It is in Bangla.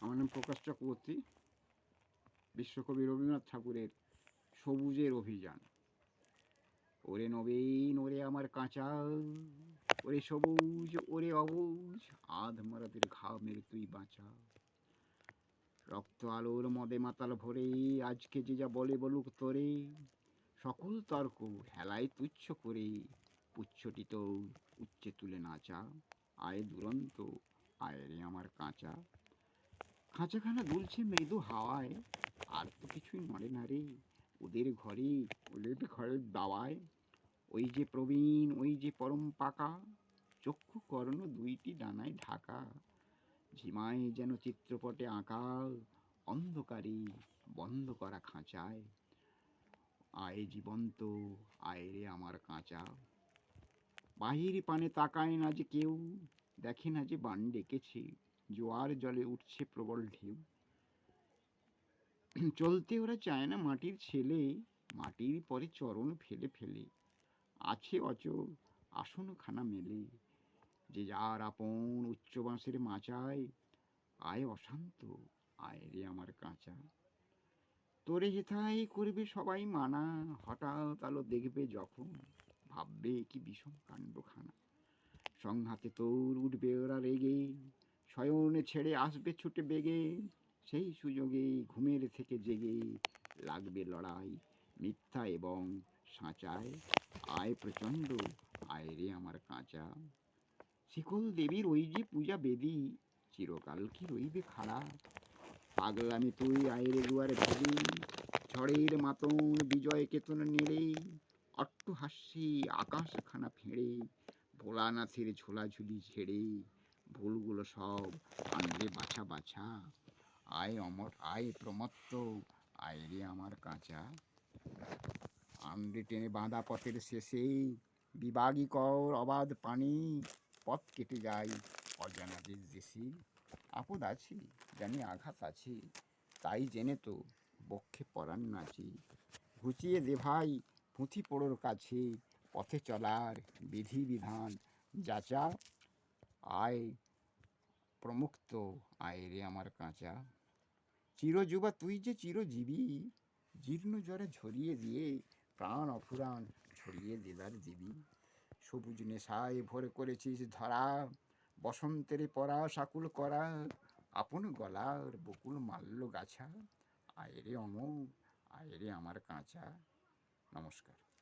আমার নাম প্রকাশ চক্রবর্তী। বিশ্বকবি রবীন্দ্রনাথ ঠাকুরের সবুজের অভিযান। ওরে নবীন, ওরে আমার কাঁচা, ওরে সবুজ, ওরে অবুজ, আধ মরাদের ঘামের তুই বাঁচা। রক্ত আলোর মদে মাতাল ভরে আজকে যে যা বলে বলুক তোরে, সকল তর্ক হেলায় তুচ্ছ করে পুচ্ছটি তো উচ্চে তুলে নাচা। আয় দুরন্ত, আয় রে আমার কাঁচা। খাঁচাখানা দুলছে মৃদু হাওয়ায়, আর তো কিছুই নড়ে না রে ওদের ঘরে, ওদের ঘরের দাওয়ায়। ওই যে প্রবীণ, ওই যে পরম পাকা, চক্ষু কর্ণ দুইটি ডানায় ঢাকা, ঝিমায় যেন চিত্রপটে আঁকা অন্ধকারে বন্ধ করা খাঁচায়। আয় জীবন্ত, আয় রে আমার কাঁচা। বাহির পানে তাকায় না যে কেউ, দেখে না যে বান ডেকেছে, জোয়ার জলে উঠছে প্রবল ঢেউ। চলতে ওরা চায় না মাটির ছেলে, মাটির পরে চরণ ফেলে ফেলে আছে অচল আসন খানা মেলে। যে যার আপন উচ্চ বাঁশের মাচায়, আয় অশান্ত, আয় রে আমার কাঁচা। তোরে হেথায় করবে সবাই মানা, হঠাৎ আলো দেখবে যখন, ভাববে কি বিষম কাণ্ডখানা। সংঘাতে তোর উঠবে ওরা রেগে, শয়নে ছেড়ে আসবে ছুটে বেগে, সেই সুযোগে ঘুমের থেকে জেগে লাগবে লড়াই মিথ্যা এবং সাঁচায়। আয় প্রচণ্ড, আয় রে আমার কাঁচা। শিকল দেবীর ওই যে পূজা বেদি, চিরকাল কি রইবে খাড়া। পাগলামি তুই আয়রে দুয়ারে ভেদি, ঝড়ের মাতন বিজয় কেতন নেড়ে, অট্টহাস্যে আকাশখানা ফেড়ে, ভোলানাথের ঝোলাঝুলি ঝেড়ে, ভুলগুলো সব আনবে বাছা বাছা। আয় অমর, আয় প্রমত্ত, আয় রে আমার কাঁচা। আন্দ্রে টেনে বাঁধা পথের শেষে বিবাগী কর অবাধ পানি, পথ কেটে যায় অজানাদের দেশে। আপদ আছে জানি, আঘাত আছে, তাই জেনে তো বক্ষে পরাণ নাচি। ঘুচিয়ে দে ভাই পুঁথি পোড়োর কাছে, পথে চলার বিধি বিধান যাচা। আয় প্রমুক্ত, আয় রে আমার কাঁচা। চিরযুবা তুই যে চিরজীবী, জীর্ণ জ্বরে ঝরিয়ে দিয়ে প্রাণ অফুরান ছড়িয়ে দেবার দিবি। সবুজ নেশায় ভরে করেছিস ধরা, বসন্তের পরা সাকুল করা, আপন গলার বকুল মাল্য গাছা। আয় রে অমর, আয় রে আমার কাঁচা। নমস্কার।